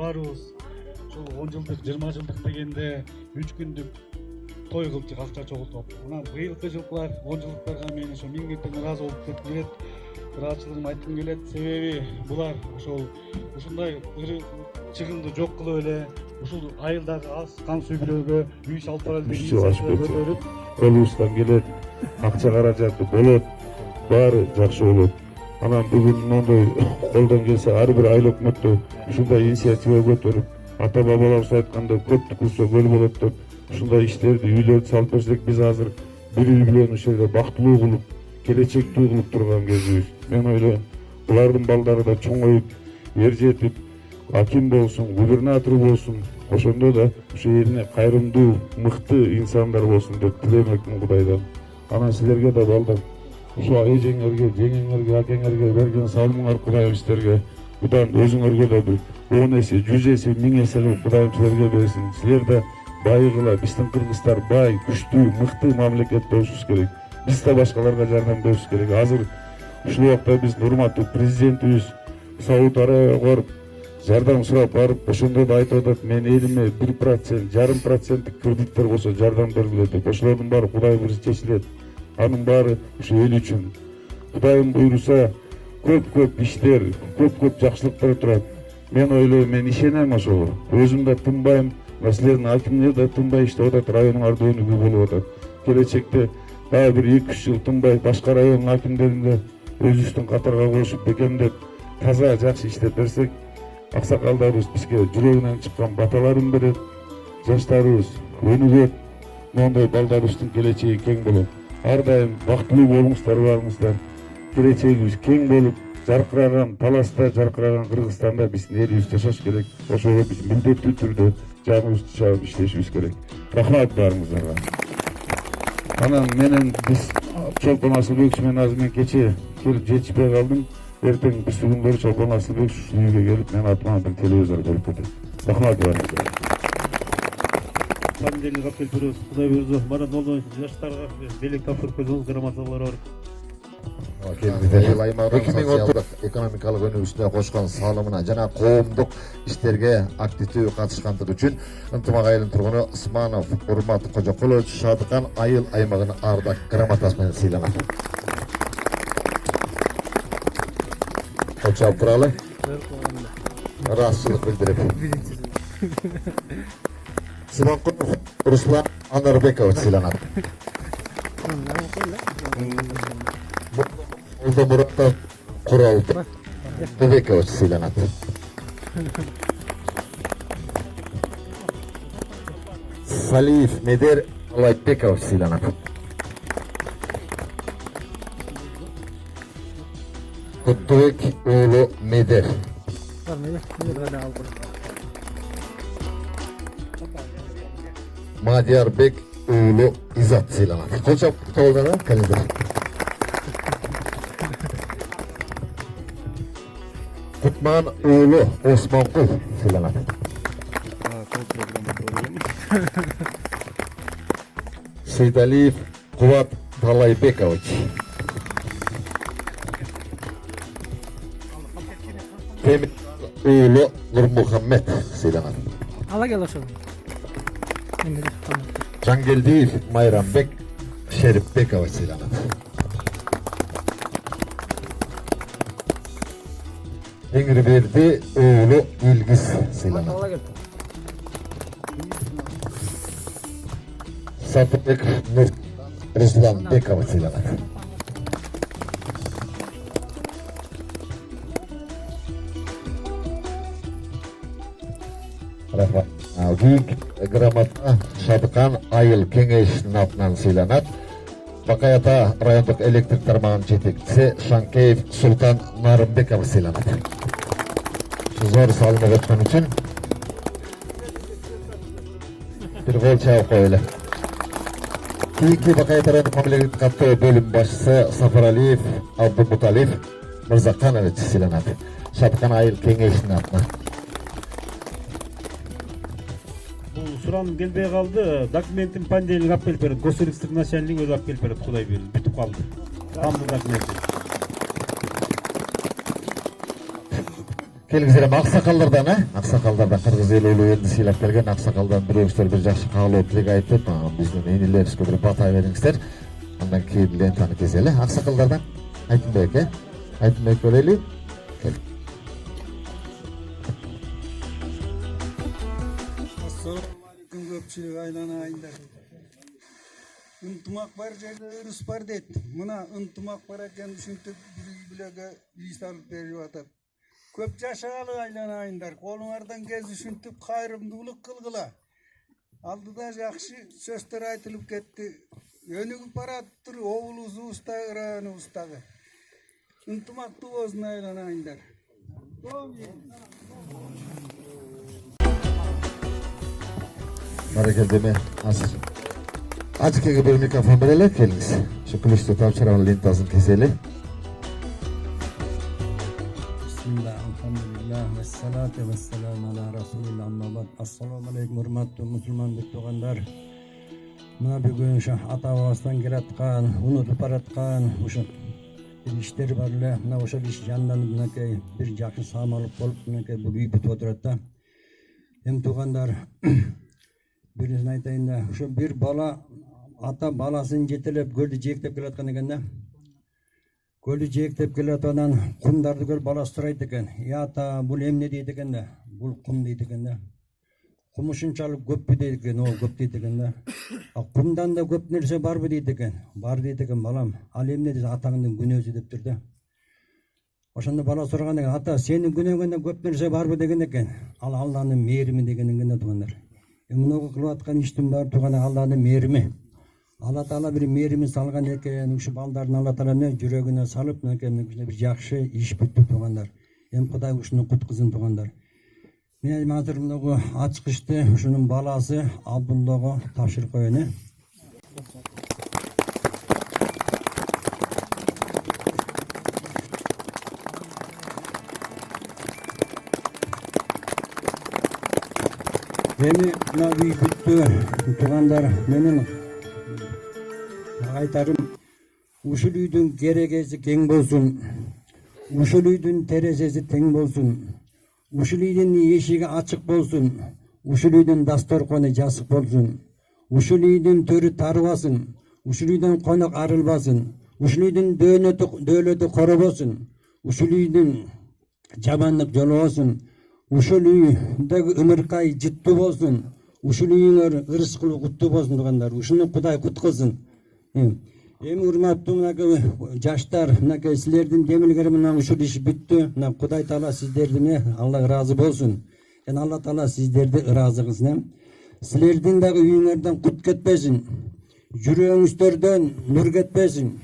баары ушул 10 жылдык 20 жылдык дегенде 3 күндүк той кылчу акча чогултуп. Анан быйылкы жылкылар 10 жылдыктарга мен ошо миң кетен ыраазы болуп кетким келет. Ыраазычылыгымды айткым келет. Себеби булар ошол ушундай ыры чыгымды жок кылып эле ушул айылдагы аз кан сүйгүлөргө үй салып берели деген көтөрүп колубуздан келет, акча каражаты болот, баары жакшы болот. Анан бүгүн мындай колдон келсе ар бир айыл өкмөттө ушундай инициатива көтөрүп, ата бабаларыбыз айтканда көптү курса көл болот деп ушундай иштерди үйлөрдү салып берсек биз азыр бир үй бүлөнү ушул жерде бактылуу кылып келечектүү кылып турган кезибиз. Мен ойлойм булардын балдары да чоңоюп ер жетип аким болсун, губернатор болсун, ошондо да ушу элине кайрымдуу мыкты инсандар болсун деп тилемекмин Кудайдан. Анан силерге да балдар ушу эжеңерге, жеңеңерге, акеңерге берген салымыңар Кудайым силерге будан өзүңөргө да бир 10 эсе, 100 эсе, 1000 эселеп Кудайым силерге берсин. Силер да байыгыла, биздин кыргызстар бай, күчтүү, мыкты мамлекет болушубуз керек. Биз да башкаларга жардам беришибиз керек. Азыр ушул убакта биздин урматтуу президентибиз Сауд Арабияга барып жардам сурап барып, ошондо да айтып атат, мен элиме 1%, 0,5% кредиттер болсо жардам бергиле деп. Ошолордун баары Кудай буйруса чечилет. Анын баары ушу эл үчүн. Кудайым буйруса көп иштер, көп жакшылыктар турат. Мен ойлойм, мен ишенем ошого. Өзүм да тынбайм, силердин акимдер да тынбай иштеп атат, райондун өнүгүү болуп атат. Келечекте дагы бир 2-3 жыл тынбай башка райондун акимдеринде өзүбүздүн катарга кошуп бекемдеп, таза жакшы иштеп берсек, аксакалдарыбыз бизге жүрөгүнөн чыккан баталарын берет, жаштарыбыз өнүгөт, моундай балдарыбыздын келечеги кең болот. Ар дайым бактылуу болуңуздар барыңыздар. Келечегибиз кең болуп, жаркыраган Таласта, жаркыраган Кыргызстанда биздин элибиз жашаш керек. Ошого биз милдеттүү түрдө жаныбызды чаап иштешибиз керек. Рахмат баарыңыздарга. Анан менен биз Чолпон Асылбекович менен азыр мен кече келип жетишпей калдым. Эртең биз күндөрү Чолпон Асылбекович ушул үйгө келип мен атыма бир телевизор берип кетет. Рахмат баарыңыздарга. Пандель Гапелперов, Кудай буйрса, марат болду жаштарга белек тапшырып койсоңуз грамоталар бар. Эл аймагынын социалдык экономикалык өнүгүшүнө кошкон салымына жана коомдук иштерге активдүү катышкандыгы үчүн Ынтымак айылынын тургуну Усманов Урмат Кожокулович Шадыкан айыл аймагынын ардак грамотасы менен сыйланат. Очап туралы ыраазычылык билдирип. Симонкулов Руслан Анарбекович сыйланат. Муртов Курал Бекович сыйланат. Салиев Медер Алайбекович сыйланат. Куттубек уулу Медер. Мадиярбек уулу Изат сыйланат. Колчап толгона календер. Кутман уулу Осмонкул сыйланат. Сейдалиев Кубат Талайбекович. Темир уулу Нурмухаммед сыйланат. Ала кел ошол. Жангелдиев Майрамбек Шерипбекович сыйланат. Теңирберди уулу Илгиз сыйланат. Сатыбек Русланбекович сыйланат. Рахмат. Бүйүк грамота Шадыкан айыл кеңешинин атынан сыйланат. Бакай ата райондук электр тармагынын жетекчиси Шанкеев Султан Нарымбекович сыйланат. Зор салымы өткөн үчүн бир кол чабып коелу. Кийинки Бакай ата райондук мамлекеттик каттоо бөлүм башчысы Сафаралиев Абдумуталиев Мырзаканович сыйланат. Шадыкан айыл кеңешинин атынан. Сураным келбей калды. Документин Пандель Гапелперов, госрегистр начальник өзү алып келип берет, Кудай буйруса. Бүтүп калды. Тамды документи. Келгизерем аксакалдардан, аксакалдардан кыргыз эли улуу элди сыйлап келген аксакалдан бирөөңүздөр бир жакшы каалоо тилек айтып, биздин энелерибизге бир бата бериңиздер. Андан кийин лентаны кезели. Аксакалдардан Айтынбек, Айтынбек берели. Көпчүлүк айлана айылдар. Ынтымак бар жерде ырыс бар дейт. Мына ынтымак бар экен, ушинтип бир үй бүлөгө үй салып берип атат. Köp yaşayalı aylanayınlar. Kolunlardan gez düşüntüp kayrımdılık kılgıla. Aldıda jakşı sözler aytılıp ketdi. Önügü parattır oğuluzu usta ıranı ustagı. Intımaklı olsun aylanayınlar. Hareketimi hazır. Açık bir mikrofon verelim keliniz. Şu kılıçlı tavşıran lintasını keselim. Bismillah, elhamdülillah, ve salatu ve selamu ala Resulillah, amma ba'd. Assalamu alaikum, hurmatli musulmanduk tuğanlar. Mına bugün şu ata babasından gelatkan, unutup baratkan, uşu bir işleri var ile, mına uşu iş yandan bir jakşı sağmalık bolup, bu büyük bir todratta. Hem tuğanlar, birisini aytayın da, şu bir bala, ata balasını jetelep, gölді жектеп келатқан екен да. Gölді жектеп келатқан құмдарды көріп баласы сұрайды екен. Ата, бұл емне дейді екен да, бұл құм дейді екен да. Құм ушунчалык көп пе дейді екен, ол көп дейді екен да. Құмдан да көп нәрсе бар бы дейді екен. Бар дейді екен балам. Ал емне десе атаңның күнөөсү деп тұр да. Ошондо бала сураган экен, ата, сенин күнөөңдөн көп нерсе барбы деген экен. Ал Алланын мээрими деген экен туугандар. Муну кылып аткан иштин баары тууган Алланын мээрими. Алла Таала бир мээрими салган экен, ушу балдардын Алла Тааланы жүрөгүнө салып, бир жакшы иш бүттү туугандар. Эми Кудай ушуну куткузун туугандар. Мен азыр муну ачкычты ушунун баласы Абдуллага тапшырып коеюн. Эми мына үй бүттү туугандар, менин айтарым, ушул үйдүн керегеси кең болсун, ушул үйдүн терезеси тең болсун, ушул үйдүн эшиги ачык болсун, ушул үйдүн дасторкону жасык болсун, ушул үйдүн төрү тарыбасын, ушул үйдөн конок арылбасын, ушул үйдүн дөөлөтү коробосун, ушул үйдүн жамандык жолобосун, ушул үйдөгү ымыркай жыттуу болсун, ушул үйүңөр ырыскылуу куттуу болсун туугандар. Ушуну Кудай куткузsun. Эми урматтуу мынакей жаштар, мынакей силердин демилгери менен ушул иш бүттү. Мына Кудай Таала сиздердин Алла ыраазы болсун. Жана Алла Таала сиздерди ыраазы кылсын. Силердин дагы үйүңөрдөн кут кетпесин. Жүрөгүңүздөрдөн нур кетпесин.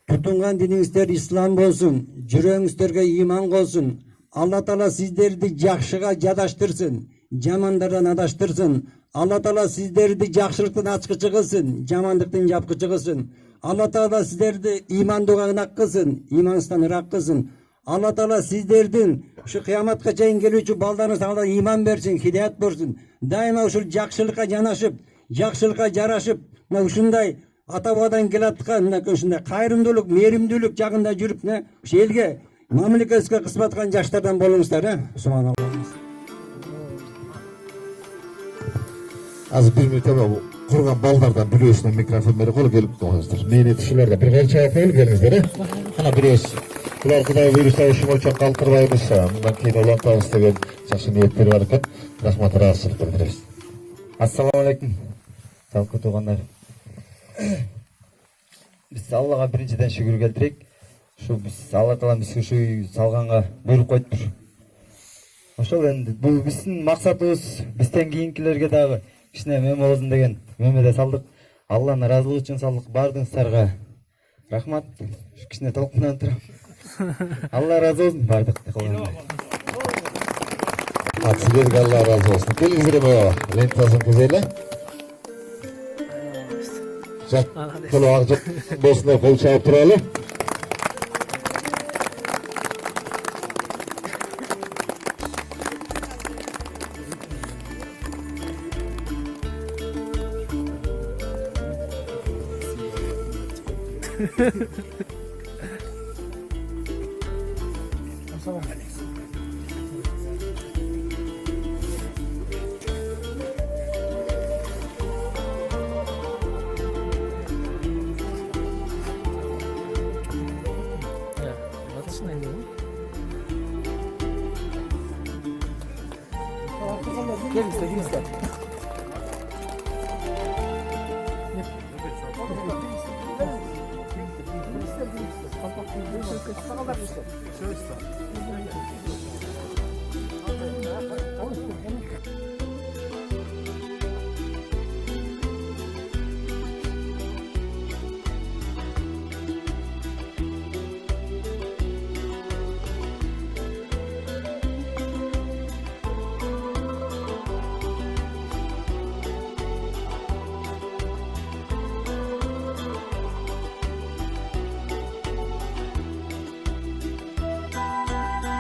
Тутунган диниңиздер ислам болсун. Жүрөгүңүздөргө ыйман болсун. Алла Таала сиздерди жакшыга жадаштырсын, жамандардан адаштырсын. Алла Таала сиздерди жакшылыктын ачкычы кылсын, жамандыктын жапкычы кылсын. Алла Таала сиздерди ыймандууга ынак кылсын, ыймансыздан ырак кылсын. Алла Таала сиздердин ушу кыяматка чейин келүүчү балдарыңызга ыйман берсин, хидаят берсин. Дайыма ушул жакшылыкка жанашып, жакшылыкка жарашып, мына ушундай ата бабадан келаткан мынакей ушундай кайрымдуулук, мээримдүүлүк жагында жүрүп, ушу элге мамлекетке кызмат кылган жаштардан болуңуздар. Субханалла. Az bir müteme kurgan ballardan biliyorsun mikrofon beri kolu gelip doğrudur. Neyini tuşularda bir kol çay koyup gelinizler. Hana biliyorsun. Kular Kuday virüsler işim için kaldırmaymışsa. Bundan keyin olan tavus degen çakşı niyetleri var iken. Rahmat razısılık bildiririz. Assalamu alaikum. Talkı tuğanlar. Biz Allah'a birinciden şükür keltirek. Şu biz Allah Taala bizi şu salganга buyrup koyuptur. Ошол энди бул биздин максатыбыз бизден кийинкилерге дагы кичине мем болсун деген мемеде салдык. Алланын ыраазылыгы үчүн салдык. Бардыгыңыздарга рахмат. Кичине толкунан турам. Алла ыраазы болсун бардык кылганда. Sizlerge Allah razı olsun. Gelinizler baba. Lentasını keseyle. Kolu ağacık bosuna kol çağıp duralım. Söz Olsun.